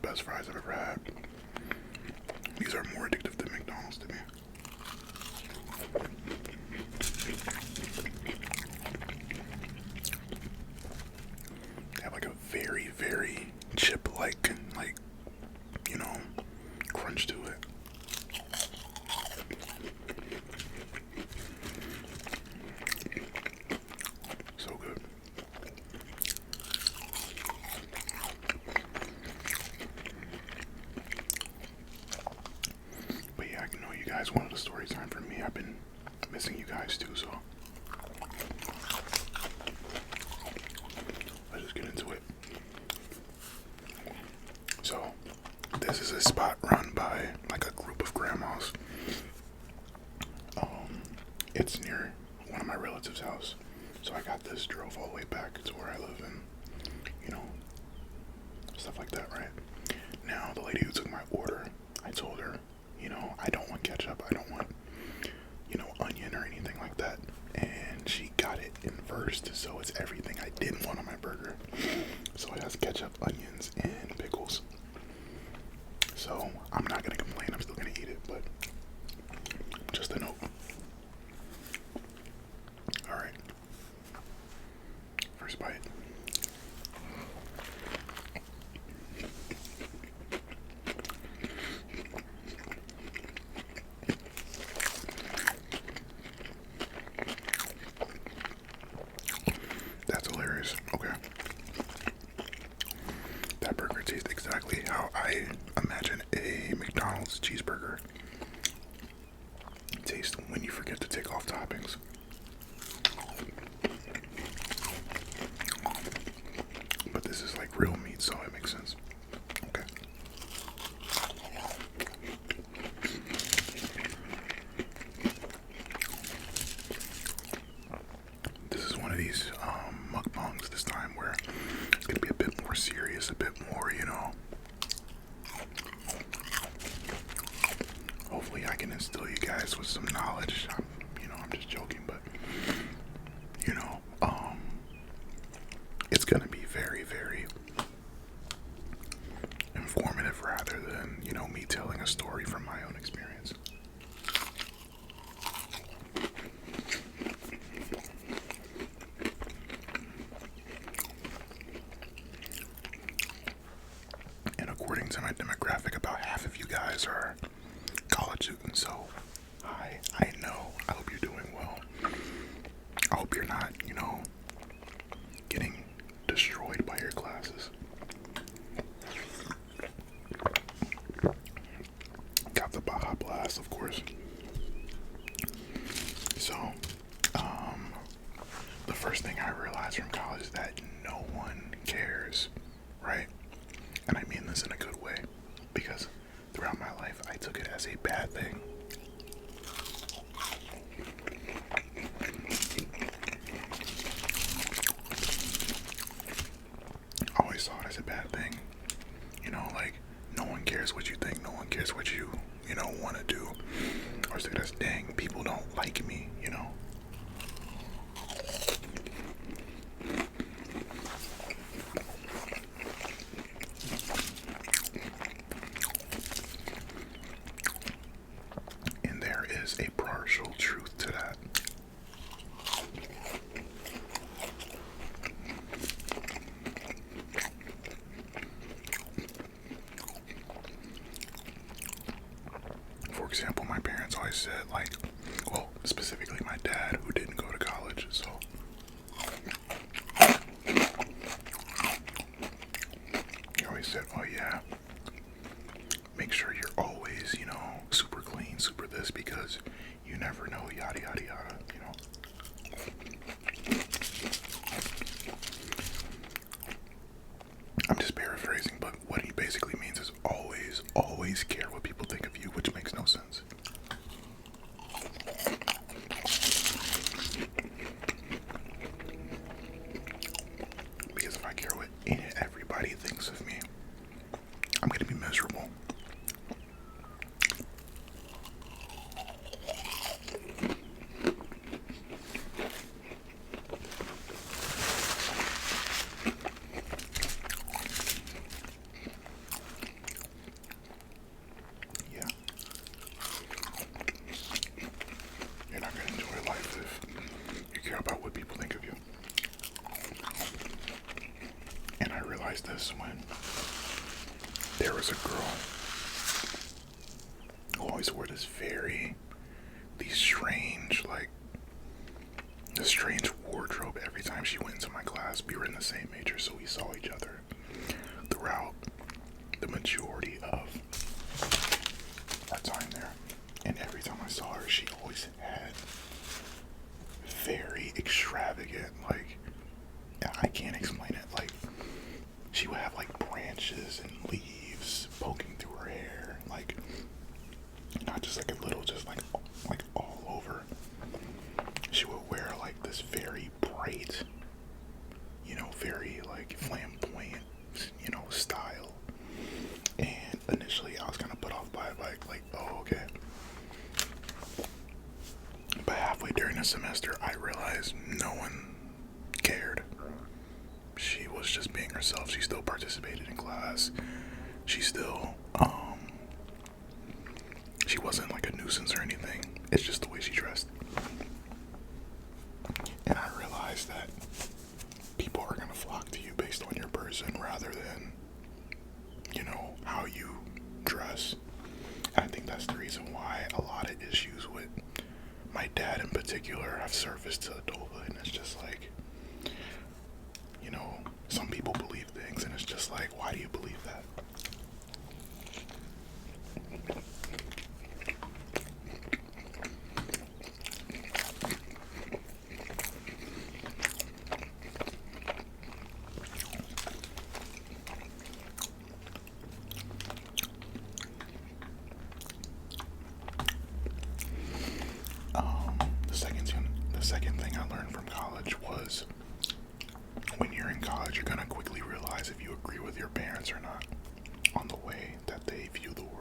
best fries I've ever had. These are more addictive than McDonald's to me. They have like a very, very chip-like, you know, crunch to it. So good. But yeah, I know you guys wanted a story time from me. I've been missing you guys too, so let's just get into it. So this is a spot run by like a group of grandmas. It's near one of my relatives' house. So I got this, drove all the way back to where I live, and you know, stuff like that, right? Now the lady who took my order, I told her, you know, I don't want ketchup, I don't want, you know, onion or anything like that. And she got it inversed, so it's everything I didn't want on my burger. So it has ketchup, onions, and pickles. So I'm not gonna complain, I'm still gonna eat it, but just a note. Alright. First bite. That's hilarious. Okay. That burger tastes exactly how I imagine a McDonald's cheeseburger tastes when you forget to take off toppings. But this is like real meat, so it makes sense. Okay. This is one of these mukbangs this time where it's gonna be a bit more serious, a bit more, you know. Hopefully I can instill you guys with some knowledge. I'm just joking, but you know, it's gonna be very, very informative rather than, you know, me telling a story from my own experience. And according to my demographic, about half of you guys are college students, so I know. I hope you're doing well. I hope you're not, you know, getting destroyed by your classes. Got the Baja Blast, of course. So, the first thing I realized from college is that no one cares, right? And I mean this in a good way, because throughout my life I took it as a bad thing. I always saw it as a bad thing. You know, like, no one cares what you think, no one cares what you know, want to do. Or so that's, dang, people don't like me, you know. And there is a partial truth to that. For example, my parents always said, like, well, specifically my dad, who didn't go to college, so he always said, oh yeah, make sure you're always, you know, super clean, super this, because you never know, yada yada yada, you know. I'm just paraphrasing, but what he basically means is always care what people think of you, which makes no sense. Because if I care what everybody thinks of me, I'm gonna be miserable. realized this when there was a girl who always wore this strange wardrobe every time she went into my class. We were in the same major, so we saw each other throughout the majority of our time there. And every time I saw her, she always had very extravagant, like, I can't explain it, like, she would have like branches and leaves poking through her hair, like, not just like a little, just like all over. She would wear like this very bright, very like flamboyant, style. And initially I was kind of put off by it, like, oh, okay. But halfway during the semester, I realized no one cared. She was just being herself. She still participated in class. She still, she wasn't like a nuisance or anything. It's just the way she dressed. And I realized that people are going to flock to you based on your person rather than, how you dress. And I think that's the reason why a lot of issues with my dad in particular have surfaced to adulthood. And it's just like, some people believe things and it's just like, why do you believe that? The second thing I learned from college was when you're in college, you're going to quickly realize if you agree with your parents or not on the way that they view the world.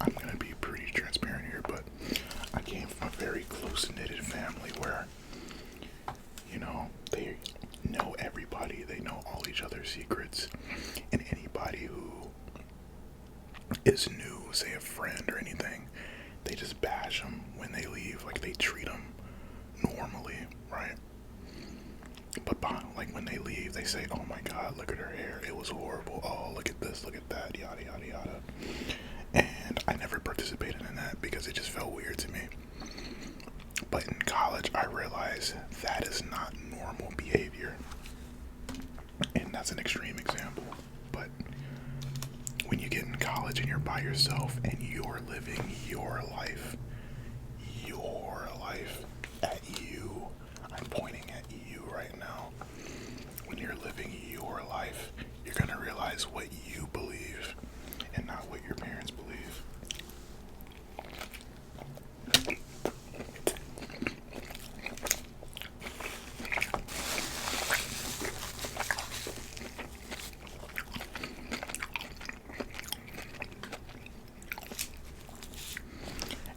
I'm going to be pretty transparent here, but I came from a very close-knitted family where, they know everybody, they know all each other's secrets, and anybody who is new, say a friend or anything, they just bash them when they leave, like they treat them normally, right? But like when they leave, they say, oh my God, look at her hair, it was horrible, oh, look at this, look at that, yada, yada, yada. And I never participated in that because it just felt weird to me. But in college, I realized that is not normal behavior. And that's an extreme example. But when you get in college and you're by yourself and you're living your life at you, I'm pointing at you right now. When you're living your life, you're going to realize what you believe and not what your parents believe.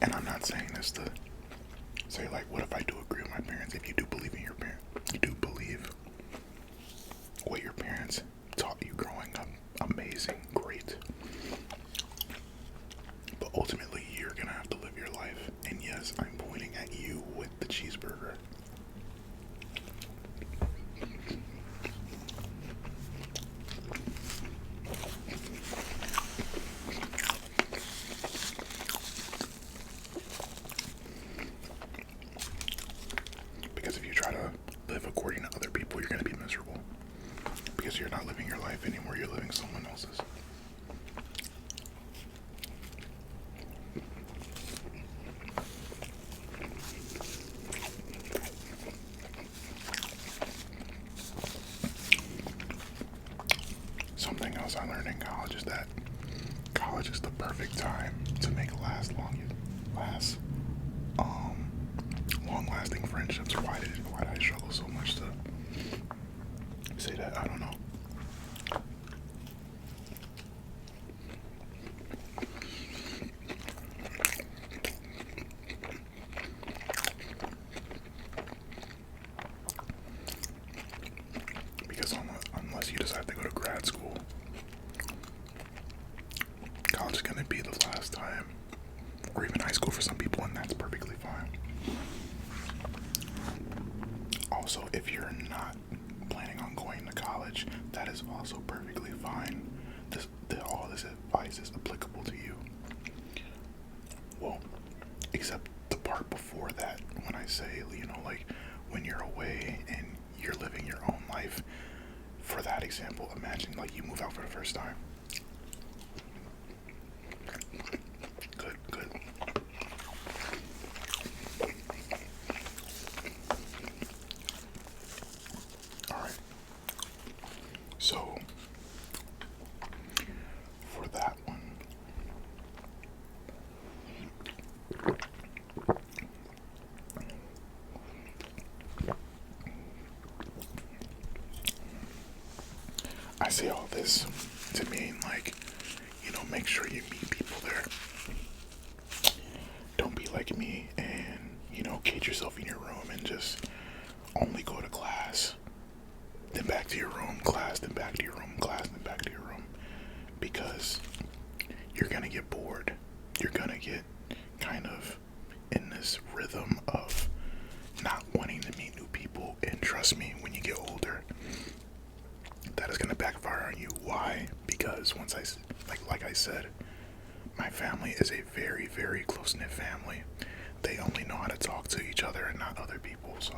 And I'm not saying this to say, like, what if I do agree with my parents? If you do believe in your parents, you do believe what your parents taught you growing up, amazing, great. But ultimately, you're gonna have to live your life. And yes, I'm pointing at you with the cheeseburger. Because if you try to live according to other people, you're gonna be miserable. Because you're not living your life anymore, you're living someone else's. Something else I learned in college is that college is the perfect time to make long-lasting friendships. Why did I struggle so much to say that? I don't know. college is going to be the last time, or even high school for some people, and that's perfectly fine. Also, if you're not planning on going to college, that is also perfectly fine. All this advice is applicable to you. Well, except the part before that, when I say, like when you're away and you're living your own life. For that example, imagine like you move out for the first time. Good. Alright. So, for that one, I say all this to mean like, make sure you meet people there. Don't be like me and, cage yourself in your room and just only go to class, then back to your room, class, then back to your room, class, then back to your room. Because you're gonna get bored. You're gonna get kind of in this rhythm of not wanting to meet new people. And trust me, when you get older, that is gonna backfire on you. Why? Because like I said, my family is a very, very close-knit family. They only know how to talk to each other and not other people, so.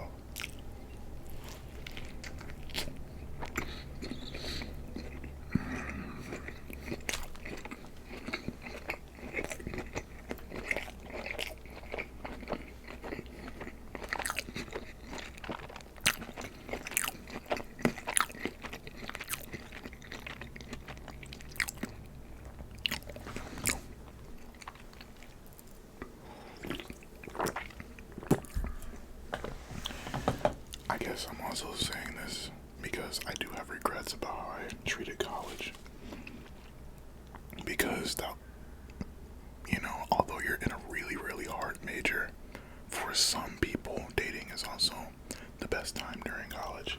I guess I'm also saying this because I do have regrets about how I treated college. Because although you're in a really, really hard major, for some people, dating is also the best time during college.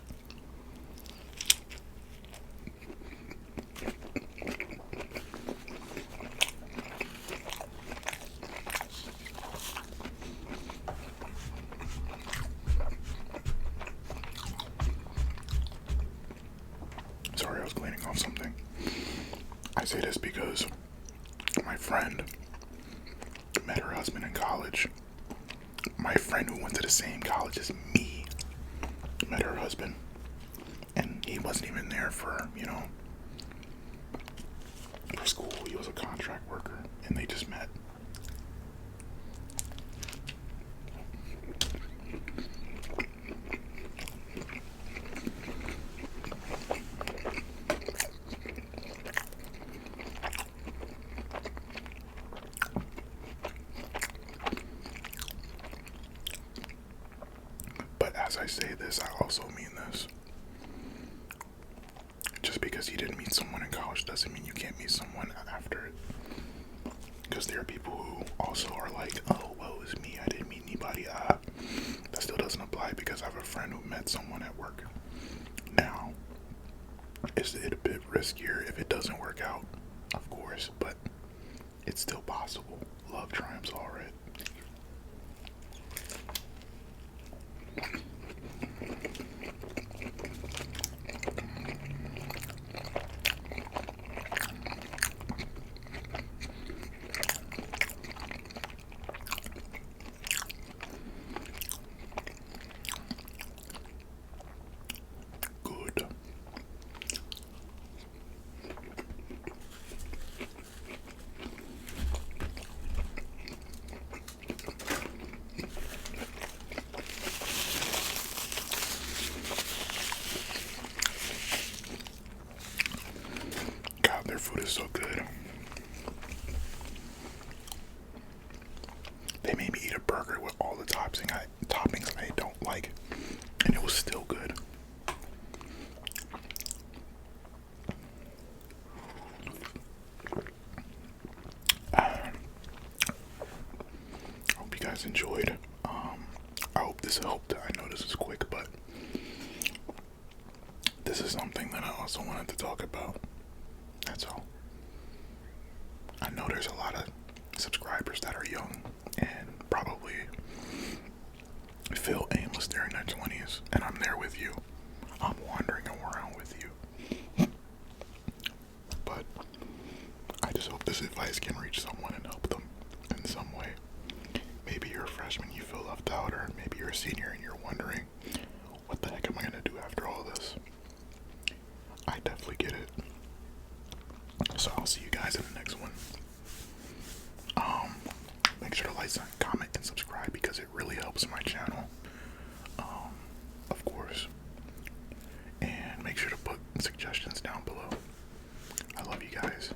Sorry, I was cleaning off something. I say this because my friend met her husband in college. My friend who went to the same college as me met her husband. And he wasn't even there for school. He was a contract worker. And they just met. As I say this, I also mean this. Just because you didn't meet someone in college doesn't mean you can't meet someone after it. Because there are people who also are like, oh, woe is me, I didn't meet anybody. That still doesn't apply because I have a friend who met someone at work. Now, is it a bit riskier if it doesn't work out? Of course, but it's still possible. Love triumphs all, right? Good. God, their food is so good. They made me eat a burger with all the toppings I don't like, and it was still good. I hope you guys enjoyed. I hope this helped. I know this is quick, but this is something that I also wanted to talk about. That's all. I know there's a lot of subscribers that are young and probably feel aimless during their 20s, and I'm there with you. I'm wandering around with you. But I just hope this advice can reach someone and help them in some way. Maybe you're a freshman, you feel left out, or maybe you're a senior and you're wondering, what the heck am I going to do after all this? I definitely get it. So I'll see you guys in the next one. Make sure to like, comment, and subscribe because it really helps my channel. Of course. And make sure to put suggestions down below. I love you guys.